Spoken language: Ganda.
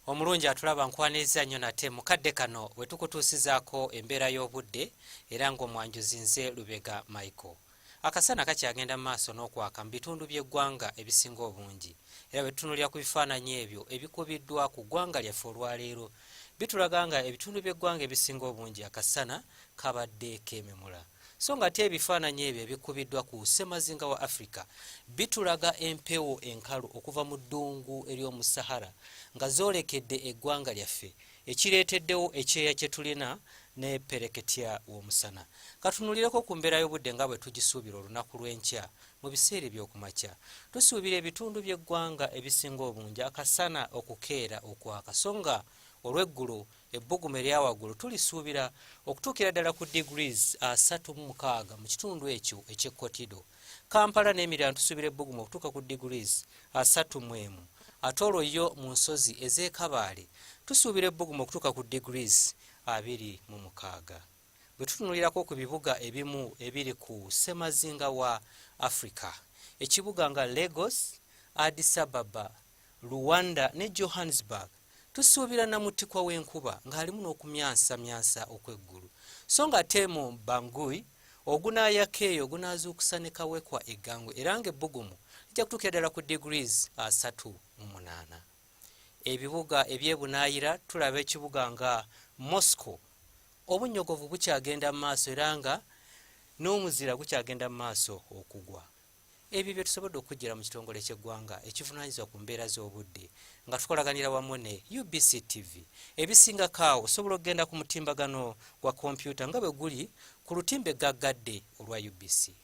Omulungi atulaba nkwaniriza nnyo nate mukadde kano we tukutuusizaako embeera y'obudde era ng'omwanjuzi nze Lubega Michael. Akasana kakyagenda maaso n'okwaka mu bitundu by'eggwanga ebisinga obungi era bwe tutunuulira ku bifaananyi ebyo ebikubiddwa ku ggwanga lyaffe olwaleero bitulaga nga ebitundu by'eggwanga ebisinga obungi akasana kabadde keememula. So nga ate ebifaananyi ebyo ebikubiddwa ku ssemazinga wa Africa bitulaga empewo enkalu okuva mu ddungu ery'omu Sahara nga zoolekedde eggwanga lyaffe ekireeteddewo ekyeya kye tulina ne pereketya w'omusana. Katunulireko ku mbeera y'obudde nga bwe tugisuubira olunaku lw'enkya mu biseera by'okumakya. Tusuubira ebitundu by'eggwanga ebisinga obungi akasana okukeera okwaka so nga olw'eggulu ebbugumu eryawaggulu tulisuubira okutuukira ddala ku degrees 36 mu kitundu ekyo eky'ekkotido. Kampala n'emirala tusuubira ebbugumu okutuuka ku degrees 31 ate olwo yo mu nsozi ez'e Kabaale tusuubira ebbugumu okutuuka ku degrees 26. Bwe tutunulirako ku bibuga ebimu ebiri ku ssemazinga wa Africa ekibuga nga Lagos, Addis Ababa, Rwanda ne Johannesburg tusuubira namutikwa w'enkuba ng'alimu n'okumyansamyansa okw'eggulu so nga ate mu Bangui ogunaayaka eyo ogunaazuukusa ne kawekwa eggangwe era ng'ebbugumu lijja kutuukira ddala ku degrees 38. Ebibuga ebyebunaayira tulaba ekibuga nga Moscow obunnyogovu bukyagenda mu maaso era nga n'omuzira gukyagenda mu maaso okugwa. Ebyo bye tusobodde okujjira mu kitongole ky'eggwanga ekivunaanyizibwa ku mbeera z'obudde nga tukolaganira wamu ne UBC TV. Ebisingako awo osobola okugenda ku mutimbagano gwa kompyuta nga bwe guli ku lutimbe gaggadde olwa UBC.